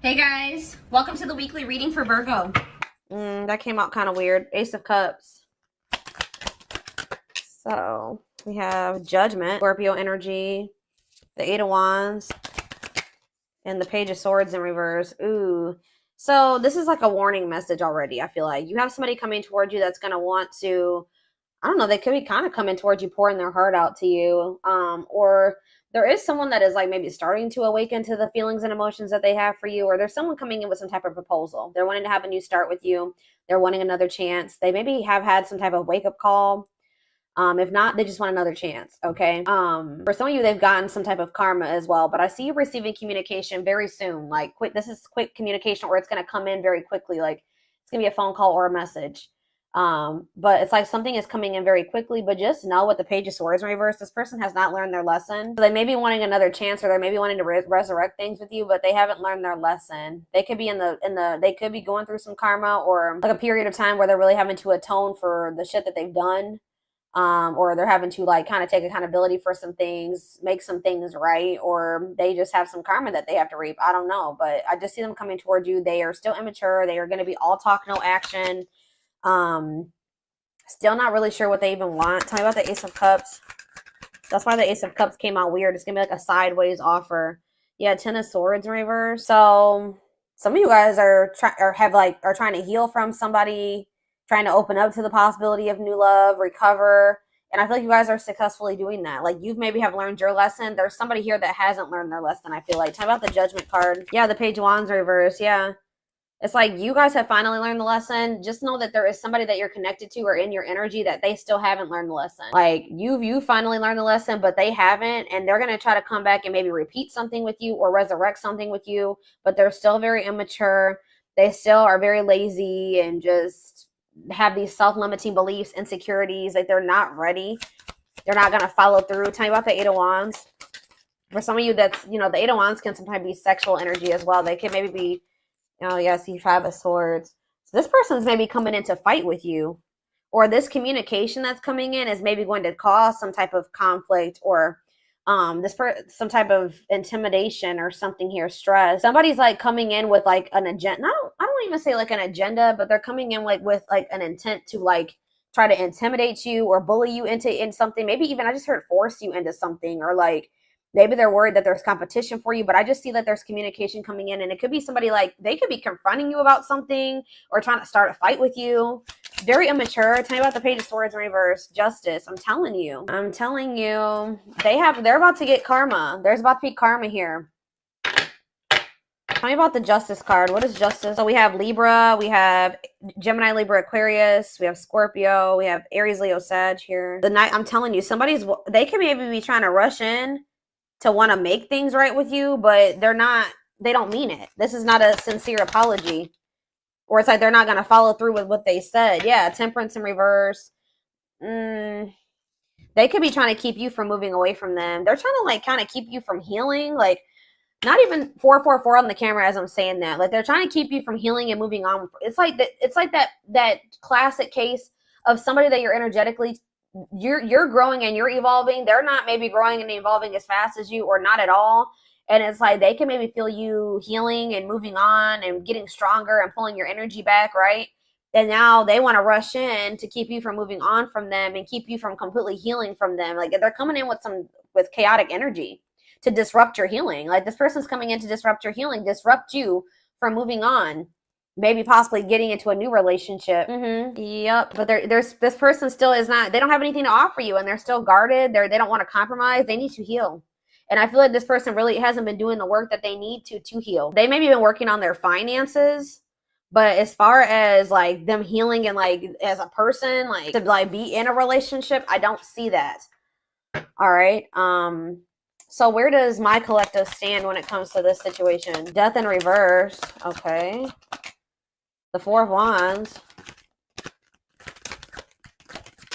Hey guys, welcome to the weekly reading for Virgo. That came out kind of weird. Ace of Cups. So we have Judgment, Scorpio energy, the Eight of Wands, and the Page of Swords in reverse. Ooh. So this is like a warning message already, I feel like. You have somebody coming towards you that's going to want to, I don't know, they could be kind of coming towards you, pouring their heart out to you. Or there is someone that is like maybe starting to awaken to the feelings and emotions that they have for you, or there's someone coming in with some type of proposal. They're wanting to have a new start with you. They're wanting another chance. They maybe have had some type of wake-up call. If not, they just want another chance, okay? For some of you, they've gotten some type of karma as well, but I see you receiving communication very soon. Like, quick, this is quick communication, or it's going to come in very quickly. Like, it's going to be a phone call or a message. But it's like something is coming in very quickly, but just know with the Page of Swords in reverse, this person has not learned their lesson. So they may be wanting another chance, or they may be wanting to resurrect things with you, but they haven't learned their lesson. They could be they could be going through some karma, or like a period of time where they're really having to atone for the shit that they've done. Or they're having to like kind of take accountability for some things, make some things right, or they just have some karma that they have to reap. I don't know, but I just see them coming towards you. They are still immature. They are going to be all talk, no action. Still not really sure what they even want. Tell me about the Ace of Cups. That's why the Ace of Cups came out weird. It's gonna be like a sideways offer. Yeah, Ten of Swords in reverse. So some of you guys are trying to heal from somebody, trying to open up to the possibility of new love, recover. And I feel like you guys are successfully doing that. Like, you maybe have learned your lesson. There's somebody here that hasn't learned their lesson, I feel like. Tell me about the Judgment card. Yeah, the Page of Wands reverse. Yeah. It's like you guys have finally learned the lesson. Just know that there is somebody that you're connected to or in your energy that they still haven't learned the lesson. Like, you finally learned the lesson, but they haven't, and they're going to try to come back and maybe repeat something with you or resurrect something with you, but they're still very immature. They still are very lazy and just have these self-limiting beliefs, insecurities. Like, they're not ready. They're not going to follow through. Tell me about the Eight of Wands. For some of you, that's, the Eight of Wands can sometimes be sexual energy as well. They can maybe be, oh, yeah, see, Five of Swords. So this person's maybe coming in to fight with you. Or this communication that's coming in is maybe going to cause some type of conflict, or some type of intimidation or something here, stress. Somebody's like coming in with like an agenda. I don't even say like an agenda, but they're coming in like with like an intent to like try to intimidate you or bully you in something. Maybe even, I just heard, force you into something, or like maybe they're worried that there's competition for you, but I just see that there's communication coming in, and it could be somebody like, they could be confronting you about something or trying to start a fight with you. Very immature. Tell me about the Page of Swords in reverse. Justice. I'm telling you. They're about to get karma. There's about to be karma here. Tell me about the Justice card. What is Justice? So we have Libra, we have Gemini, Libra, Aquarius, we have Scorpio, we have Aries, Leo, Sag here. I'm telling you, they could maybe be trying to rush in to want to make things right with you, but they don't mean it. This is not a sincere apology. Or it's like they're not going to follow through with what they said. Yeah, Temperance in reverse. They could be trying to keep you from moving away from them. They're trying to like kind of keep you from healing. Like, not even 444 on the camera as I'm saying that. Like, they're trying to keep you from healing and moving on. It's like that classic case of somebody that you're energetically, you're growing and you're evolving. They're not maybe growing and evolving as fast as you, or not at all. And it's like they can maybe feel you healing and moving on and getting stronger and pulling your energy back, right? And now they want to rush in to keep you from moving on from them and keep you from completely healing from them. Like, they're coming in with chaotic energy to disrupt your healing. Like, this person's coming in to disrupt your healing, disrupt you from moving on. Maybe possibly getting into a new relationship. Yep. But this person still is not, they don't have anything to offer you, and they're still guarded. They don't want to compromise. They need to heal. And I feel like this person really hasn't been doing the work that they need to heal. They maybe been working on their finances, but as far as like them healing and like as a person, like to like be in a relationship, I don't see that. All right. So where does my collective stand when it comes to this situation? Death in reverse. Okay. The Four of Wands.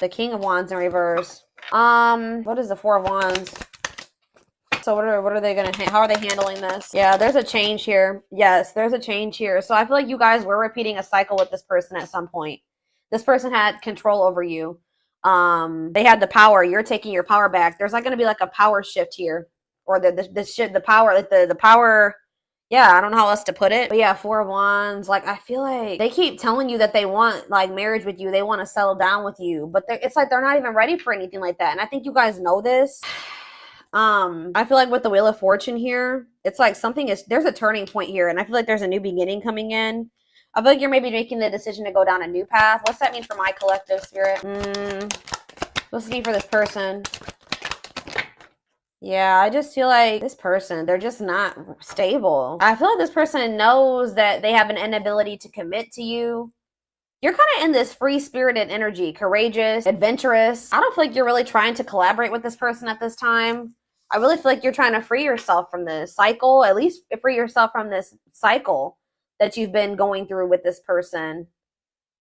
The King of Wands in reverse. What is the Four of Wands? So what are they gonna? How are they handling this? Yeah, there's a change here. Yes, there's a change here. So I feel like you guys were repeating a cycle with this person at some point. This person had control over you. They had the power. You're taking your power back. There's like gonna be like a power shift here, or the power, like the power Yeah, I don't know how else to put it. But yeah, Four of Wands. Like, I feel like they keep telling you that they want, like, marriage with you. They want to settle down with you. But it's like they're not even ready for anything like that. And I think you guys know this. I feel like with the Wheel of Fortune here, it's like there's a turning point here. And I feel like there's a new beginning coming in. I feel like you're maybe making the decision to go down a new path. What's that mean for my collective spirit? What's it mean for this person? Yeah, I just feel like this person, they're just not stable. I feel like this person knows that they have an inability to commit to you. You're kind of in this free-spirited energy, courageous, adventurous. I don't feel like you're really trying to collaborate with this person at this time. I really feel like you're trying to free yourself from this cycle, at least free yourself from this cycle that you've been going through with this person.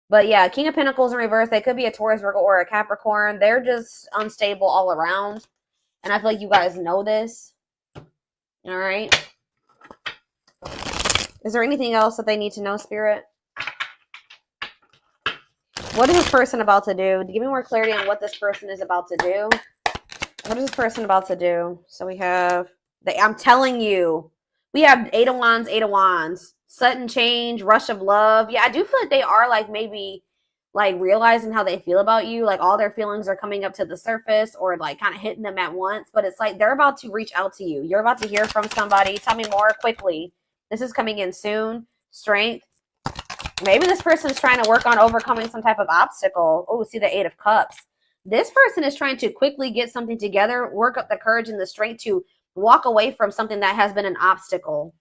But yeah, King of Pentacles in reverse. They could be a Taurus, Virgo, or a Capricorn. They're just unstable all around. And I feel like you guys know this. All right. Is there anything else that they need to know, Spirit? What is this person about to do? Give me more clarity on what this person is about to do. What is this person about to do? So we have, I'm telling you, we have Eight of Wands, Eight of Wands. Sudden change, rush of love. Yeah, I do feel like they are like maybe like realizing how they feel about you. Like all their feelings are coming up to the surface or like kind of hitting them at once. But it's like they're about to reach out to you. You're about to hear from somebody. Tell me more quickly. This is coming in soon. Strength. Maybe this person is trying to work on overcoming some type of obstacle. Oh, see the Eight of Cups. This person is trying to quickly get something together, work up the courage and the strength to walk away from something that has been an obstacle.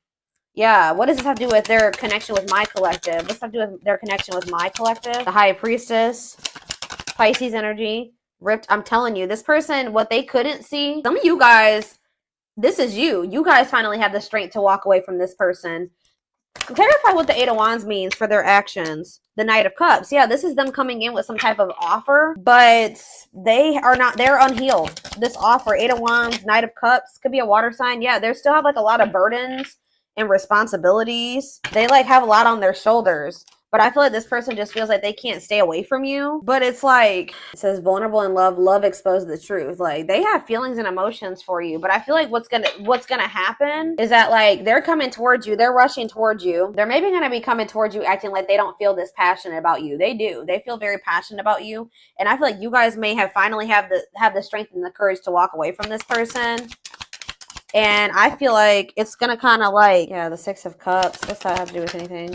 Yeah, what does this have to do with their connection with my collective? What's have to do with their connection with my collective? The High Priestess, Pisces energy, ripped. I'm telling you, this person, what they couldn't see, some of you guys, this is you. You guys finally have the strength to walk away from this person. Clarify what the Eight of Wands means for their actions. The Knight of Cups. Yeah, this is them coming in with some type of offer, but they are not, they're unhealed. This offer, Eight of Wands, Knight of Cups, could be a water sign. Yeah, they still have like a lot of burdens and responsibilities. They like have a lot on their shoulders. But I feel like this person just feels like they can't stay away from you. But it's like, it says vulnerable in love, love exposed the truth. Like they have feelings and emotions for you. But I feel like what's gonna happen is that like they're coming towards you, they're rushing towards you. They're maybe gonna be coming towards you acting like they don't feel this passionate about you. They do. They feel very passionate about you. And I feel like you guys may have finally have the strength and the courage to walk away from this person. And I feel like it's gonna kind of like, yeah, the Six of Cups. What's that have to do with anything?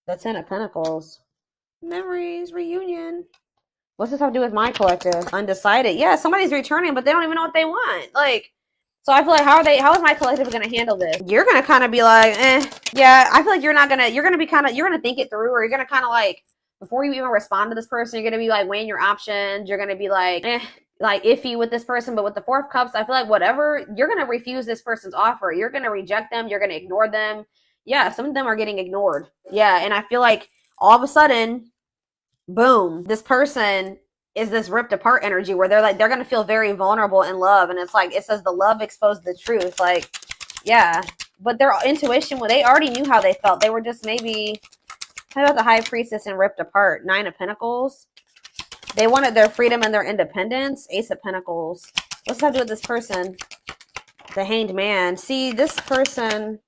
The Ten of Pentacles. Memories, reunion. What's this have to do with my collective? Undecided. Yeah, somebody's returning, but they don't even know what they want. Like, so I feel like how is my collective gonna handle this? You're gonna kind of be like, yeah, I feel like you're gonna think it through, or you're gonna kind of like, before you even respond to this person, you're gonna be like weighing your options. You're gonna be like, like iffy with this person. But with the Four of Cups, I feel like whatever, you're gonna refuse this person's offer. You're gonna reject them. You're gonna ignore them. Yeah, some of them are getting ignored. Yeah, and I feel like all of a sudden, boom, this person is this ripped apart energy where they're going to feel very vulnerable in love. And it's like, it says the love exposed the truth. Like, yeah, but their intuition, well, they already knew how they felt. They were just maybe, how about the High Priestess and ripped apart? Nine of Pentacles. They wanted their freedom and their independence. Ace of Pentacles. What's that have to do with this person? The Hanged Man. See, this person,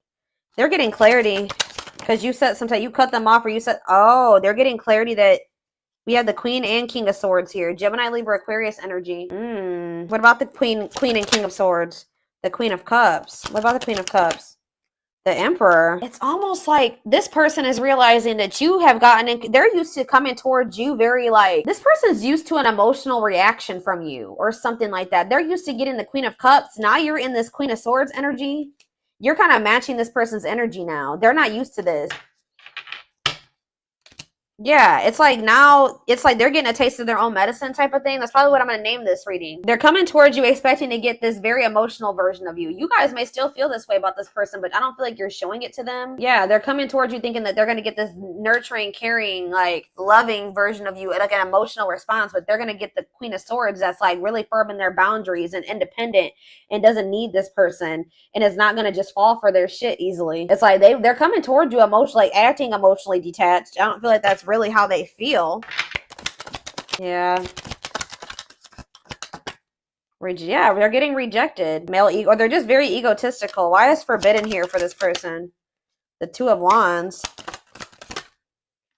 they're getting clarity because you said sometimes you cut them off, or you said, oh, they're getting clarity that we have the Queen and King of Swords here. Gemini, Libra, Aquarius energy. What about the Queen and King of Swords? The Queen of Cups. What about the Queen of Cups? The Emperor. It's almost like this person is realizing that you have gotten in, they're used to coming towards you very like, this person's used to an emotional reaction from you or something like that. They're used to getting the Queen of Cups. Now you're in this Queen of Swords energy. You're kind of matching this person's energy now. They're not used to this. Yeah, it's like now, it's like they're getting a taste of their own medicine type of thing. That's probably what I'm going to name this reading. They're coming towards you expecting to get this very emotional version of you. You guys may still feel this way about this person, but I don't feel like you're showing it to them. Yeah, they're coming towards you thinking that they're going to get this nurturing, caring, like loving version of you, like an emotional response, but they're going to get the Queen of Swords that's like really firm in their boundaries and independent and doesn't need this person and is not going to just fall for their shit easily. It's like they're coming towards you emotionally, acting emotionally detached. I don't feel like that's really how they feel. Yeah. Yeah, they're getting rejected. Male ego, or they're just very egotistical. Why is forbidden here for this person? The Two of Wands.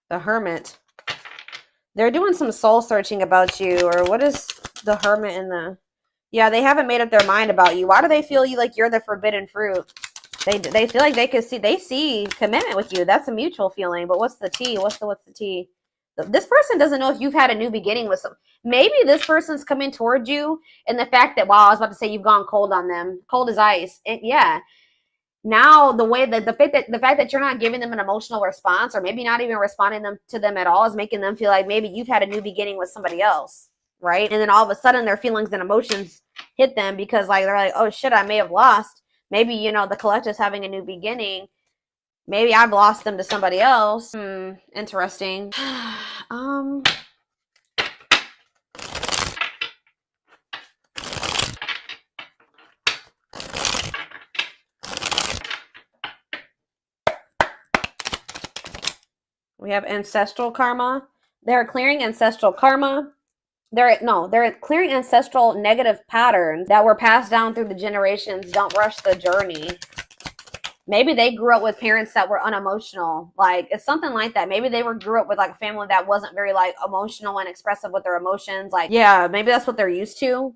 The Hermit. They're doing some soul searching about you, or what is the Hermit in the... Yeah, they haven't made up their mind about you. Why do they feel you like you're the forbidden fruit? They feel like they see commitment with you. That's a mutual feeling. But what's the tea? What's the tea? This person doesn't know if you've had a new beginning with some. Maybe this person's coming towards you, and the fact that, wow, I was about to say you've gone cold on them, cold as ice. Yeah. Now the way that the fact that you're not giving them an emotional response, or maybe not even responding to them at all, is making them feel like maybe you've had a new beginning with somebody else, right? And then all of a sudden their feelings and emotions hit them because like they're like, oh shit, I may have lost. Maybe, you know, the collective's having a new beginning. Maybe I've lost them to somebody else. Interesting. We have ancestral karma. They're clearing ancestral karma. They're clearing ancestral negative patterns that were passed down through the generations. Don't rush the journey. Maybe they grew up with parents that were unemotional. Like, it's something like that. Maybe they grew up with like a family that wasn't very like emotional and expressive with their emotions. Like, yeah, maybe that's what they're used to.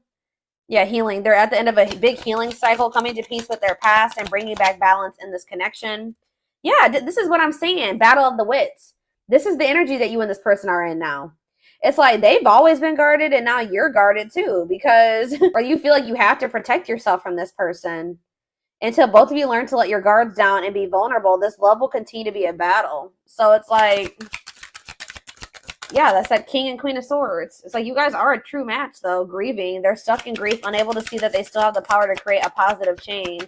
Yeah, healing. They're at the end of a big healing cycle, coming to peace with their past and bringing back balance in this connection. Yeah, this is what I'm saying. Battle of the wits. This is the energy that you and this person are in now. It's like they've always been guarded and now you're guarded too, because, or you feel like you have to protect yourself from this person. Until both of you learn to let your guards down and be vulnerable, this love will continue to be a battle. So it's like, yeah, that's that King and Queen of Swords. It's like you guys are a true match, though. Grieving. They're stuck in grief, unable to see that they still have the power to create a positive change.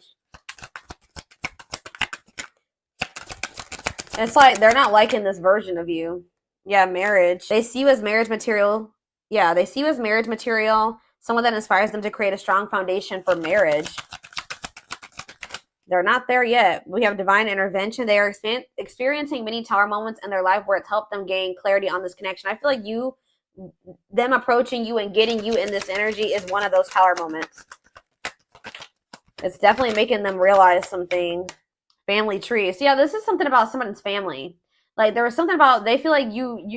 It's like they're not liking this version of you. Yeah, marriage. They see you as marriage material. Yeah, they see you as marriage material. Someone that inspires them to create a strong foundation for marriage. They're not there yet. We have divine intervention. They are experiencing many tower moments in their life where it's helped them gain clarity on this connection. I feel like them approaching you and getting you in this energy is one of those tower moments. It's definitely making them realize something. Family tree. So yeah, this is something about someone's family. Like there was something about, they feel like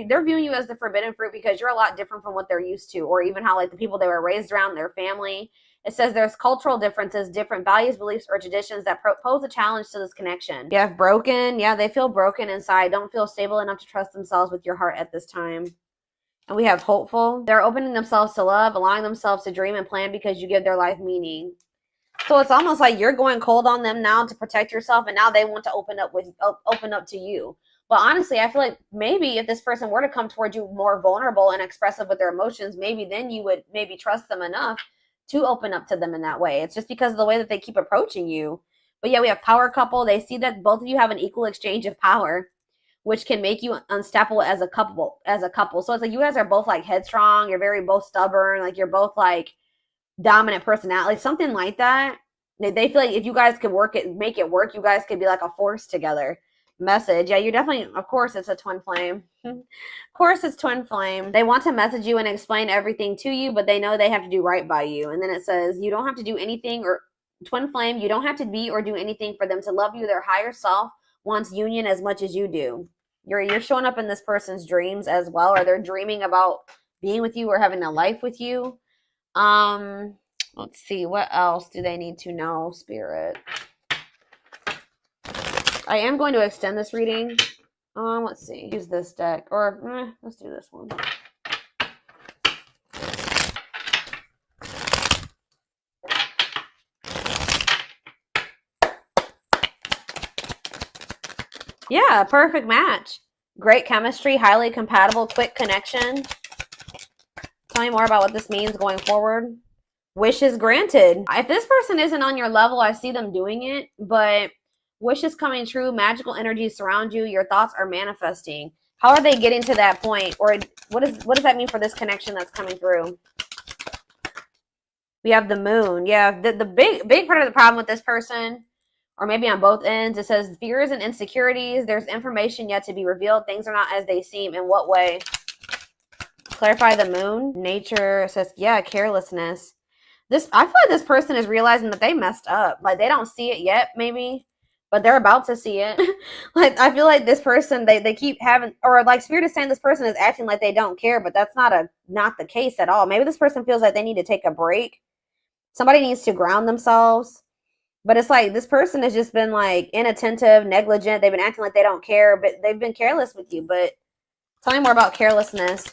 they're viewing you as the forbidden fruit because you're a lot different from what they're used to, or even how like the people they were raised around, their family. It says there's cultural differences, different values, beliefs, or traditions that pose a challenge to this connection. You have broken. Yeah, they feel broken inside. Don't feel stable enough to trust themselves with your heart at this time. And we have hopeful. They're opening themselves to love, allowing themselves to dream and plan because you give their life meaning. So it's almost like you're going cold on them now to protect yourself, and now they want to open up to you. But honestly, I feel like maybe if this person were to come towards you more vulnerable and expressive with their emotions, maybe then you would maybe trust them enough to open up to them in that way. It's just because of the way that they keep approaching you. But yeah, we have power couple. They see that both of you have an equal exchange of power, which can make you unstoppable as a couple. So it's like you guys are both like headstrong. You're very both stubborn. Like you're both like dominant personality, something like that. They feel like if you guys could make it work, you guys could be like a force together. Message. Yeah, you're definitely, of course, it's a twin flame. Of course, it's twin flame. They want to message you and explain everything to you, but they know they have to do right by you. And then it says, you don't have to do anything, or twin flame, you don't have to be or do anything for them to love you. Their higher self wants union as much as you do. You're showing up in this person's dreams as well, or they're dreaming about being with you or having a life with you. Let's see, what else do they need to know, Spirit? I am going to extend this reading. Let's see. Use this deck. Or, let's do this one. Yeah, perfect match. Great chemistry, highly compatible, quick connection. Tell me more about what this means going forward. Wishes granted. If this person isn't on your level, I see them doing it, but wishes coming true, magical energies surround you, your thoughts are manifesting. How are they getting to that point? Or what does that mean for this connection that's coming through? We have the moon. Yeah, the big part of the problem with this person, or maybe on both ends, it says fears and insecurities. There's information yet to be revealed. Things are not as they seem. In what way? Clarify the moon. Nature says, yeah, carelessness. I feel like this person is realizing that they messed up. Like they don't see it yet, maybe, but they're about to see it. Like I feel like this person, they keep having, or like Spirit is saying this person is acting like they don't care, but that's not the case at all. Maybe this person feels like they need to take a break. Somebody needs to ground themselves. But it's like this person has just been like inattentive, negligent. They've been acting like they don't care, but they've been careless with you. But tell me more about carelessness.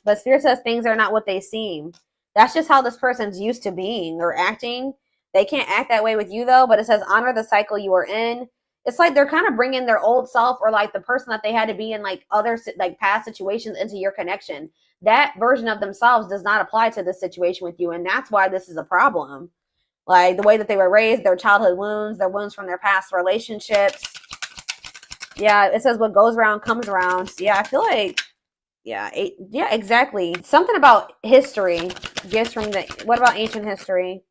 But Spirit says things are not what they seem. That's just how this person's used to being or acting. They can't act that way with you though, but it says honor the cycle you are in. It's like they're kind of bringing their old self or like the person that they had to be in like other like past situations into your connection. That version of themselves does not apply to this situation with you, and that's why this is a problem. Like the way that they were raised, their childhood wounds, their wounds from their past relationships. Yeah, it says what goes around comes around. So yeah, I feel like, yeah, exactly. Something about history. Gifts from what about ancient history?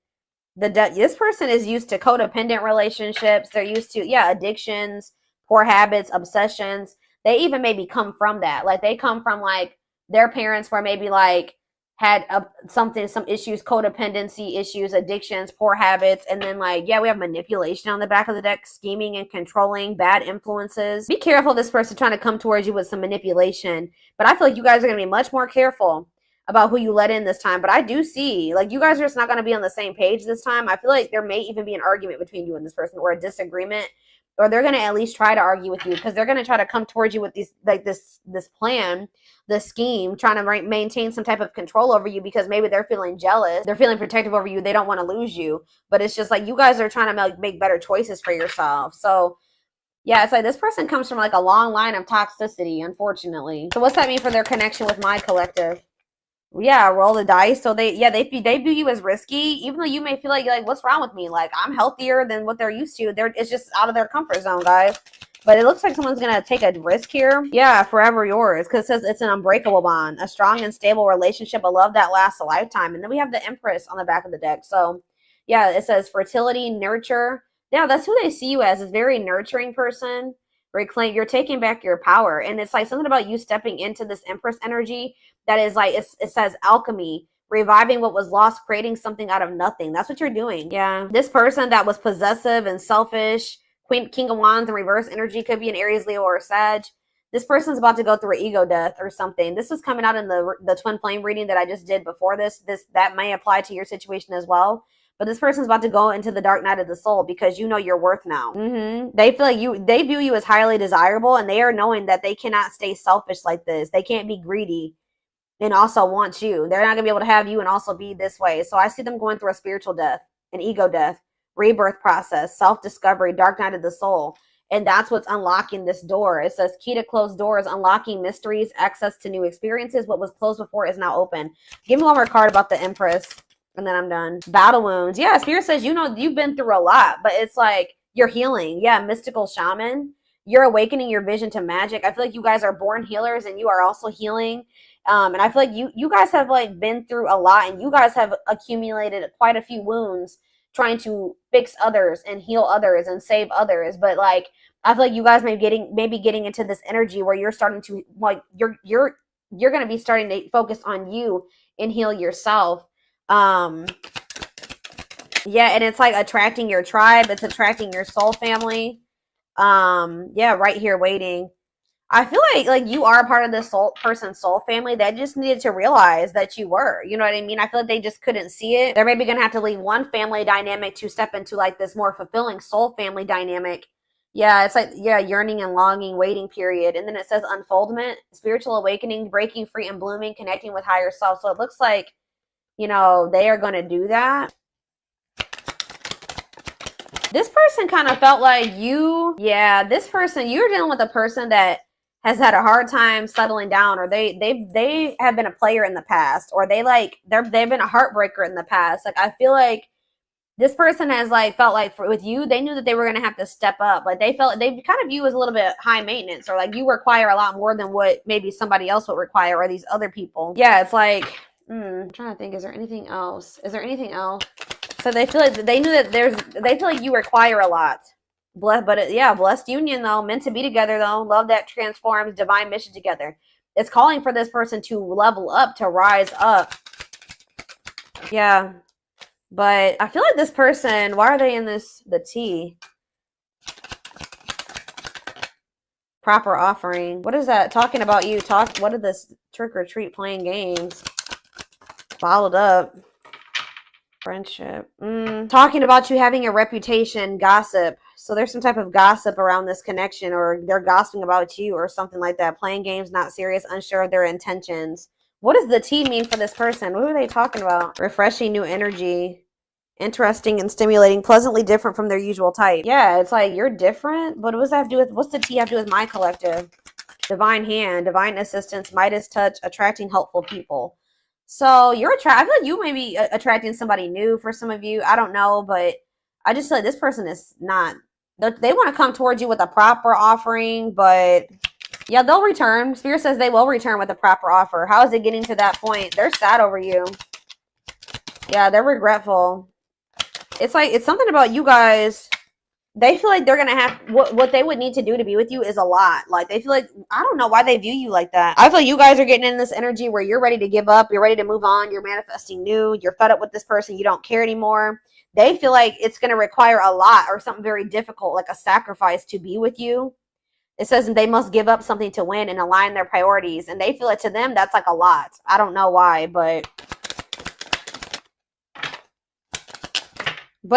This person is used to codependent relationships. They're used to, addictions, poor habits, obsessions. They even maybe come from that. Like they come from like their parents were maybe like, had some issues, codependency issues, addictions, poor habits, and then like, we have manipulation on the back of the deck, scheming and controlling, bad influences. Be careful this person trying to come towards you with some manipulation, but I feel like you guys are going to be much more careful about who you let in this time. But I do see, like, you guys are just not going to be on the same page this time. I feel like there may even be an argument between you and this person, or a disagreement, or they're going to at least try to argue with you, because they're going to try to come towards you with these, like this plan, the scheme, trying to maintain some type of control over you, because maybe they're feeling jealous, they're feeling protective over you, they don't want to lose you. But it's just like you guys are trying to make better choices for yourself. So yeah, it's like this person comes from like a long line of toxicity, unfortunately. So what's that mean for their connection with my collective? Yeah, roll the dice. So they view you as risky, even though you may feel like, what's wrong with me? Like, I'm healthier than what they're used to. It's just out of their comfort zone, guys. But it looks like someone's going to take a risk here. Yeah, forever yours. Because it says it's an unbreakable bond. A strong and stable relationship. A love that lasts a lifetime. And then we have the Empress on the back of the deck. So, yeah, it says fertility, nurture. Yeah, that's who they see you as. A very nurturing person. You're taking back your power. And it's like something about you stepping into this Empress energy that is like, it says alchemy, reviving what was lost, creating something out of nothing. That's what you're doing. Yeah. This person that was possessive and selfish, King of Wands in reverse energy, could be an Aries, Leo, or Sag. This person's about to go through an ego death or something. This was coming out in the twin flame reading that I just did before this. That may apply to your situation as well. But this person's about to go into the dark night of the soul, because you know your worth now. They feel like they view you as highly desirable, and they are knowing that they cannot stay selfish like this. They can't be greedy and also want you. They're not going to be able to have you and also be this way. So I see them going through a spiritual death, an ego death, rebirth process, self-discovery, dark night of the soul. And that's what's unlocking this door. It says key to closed doors, unlocking mysteries, access to new experiences. What was closed before is now open. Give me one more card about the Empress, and then I'm done. Battle wounds. Yeah, Spirit says, you've been through a lot, but it's like you're healing. Yeah, mystical shaman. You're awakening your vision to magic. I feel like you guys are born healers, and you are also healing. And I feel like you guys have like been through a lot, and you guys have accumulated quite a few wounds trying to fix others and heal others and save others. But like, I feel like you guys may be getting into this energy where you're starting to like, you're going to be starting to focus on you and heal yourself. Yeah, and it's like attracting your tribe. It's attracting your soul family. Yeah, right here waiting. I feel like you are a part of this person's soul family that just needed to realize that you were. You know what I mean? I feel like they just couldn't see it. They're maybe going to have to leave one family dynamic to step into like this more fulfilling soul family dynamic. Yeah, it's like, yearning and longing, waiting period. And then it says unfoldment, spiritual awakening, breaking free and blooming, connecting with higher self. So it looks like, they are going to do that. This person kind of felt like you're dealing with a person that has had a hard time settling down, or they have been a player in the past, or they've been a heartbreaker in the past. Like, I feel like this person has like felt like with you, they knew that they were going to have to step up. Like they kind of view as a little bit high maintenance, or like you require a lot more than what maybe somebody else would require, or these other people. Yeah, it's like, I'm trying to think, is there anything else? So they feel like they feel like you require a lot. Blessed union though, meant to be together though, love that transforms, divine mission together. It's calling for this person to level up, to rise up. Yeah. But I feel like this person, why are they in the T? Proper offering. What is that? Talking about you. What is this? Trick or treat, playing games. Followed up. Friendship. Talking about you having a reputation. Gossip. So there's some type of gossip around this connection, or they're gossiping about you or something like that. Playing games, not serious, unsure of their intentions. What does the T mean for this person? What are they talking about? Refreshing new energy. Interesting and stimulating, pleasantly different from their usual type. Yeah, it's like you're different, but what does that have to do with, what's the T have to do with my collective? Divine hand, divine assistance, Midas touch, attracting helpful people. So I feel like you may be attracting somebody new for some of you. I don't know, but I just feel like this person is not, they want to come towards you with a proper offering, but yeah, they'll return. Spirit says they will return with a proper offer. How is it getting to that point? They're sad over you. Yeah, they're regretful. It's like, it's something about you guys. They feel like they're going to have, what they would need to do to be with you is a lot. Like, they feel like, I don't know why they view you like that. I feel like you guys are getting in this energy where you're ready to give up. You're ready to move on. You're manifesting new. You're fed up with this person. You don't care anymore. They feel like it's going to require a lot or something very difficult, like a sacrifice to be with you. It says they must give up something to win and align their priorities. And they feel like to them, that's like a lot. I don't know why, but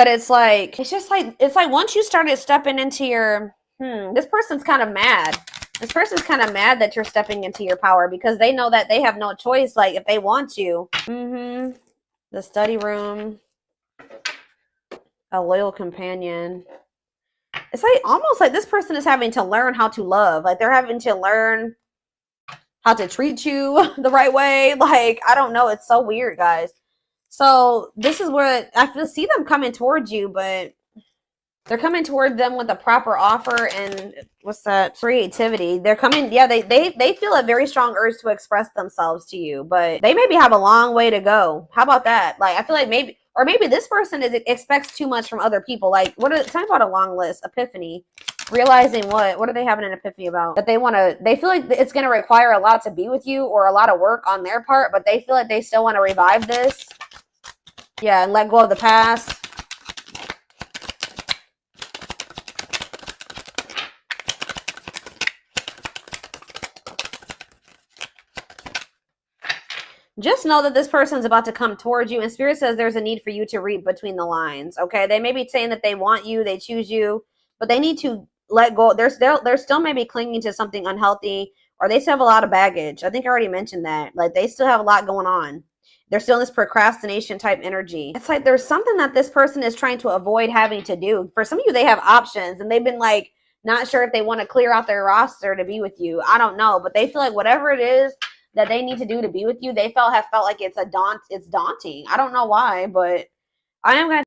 it's like, it's like once you started stepping into your, this person's kind of mad. This person's kind of mad that you're stepping into your power because they know that they have no choice, like, if they want to. The study room. A loyal companion. It's like, almost like this person is having to learn how to love. Like, they're having to learn how to treat you the right way. Like, I don't know. It's so weird, guys. So this is where I see them coming towards you, but they're coming toward them with a proper offer and what's that? Creativity. They're coming, yeah, they feel a very strong urge to express themselves to you, but they maybe have a long way to go. How about that? Like, I feel like maybe this person expects too much from other people. Like, tell me about a long list. Epiphany. Realizing what are they having an epiphany about? That they feel like it's going to require a lot to be with you or a lot of work on their part, but they feel like they still want to revive this. Yeah, and let go of the past. Just know that this person's about to come towards you, and Spirit says there's a need for you to read between the lines, okay? They may be saying that they want you, they choose you, but they need to let go. They're still maybe clinging to something unhealthy, or they still have a lot of baggage. I think I already mentioned that. Like, they still have a lot going on. They're still in this procrastination type energy. It's like there's something that this person is trying to avoid having to do. For some of you, they have options, and they've been like not sure if they want to clear out their roster to be with you. I don't know, but they feel like whatever it is that they need to do to be with you, they have felt like it's daunting. I don't know why, but I am going to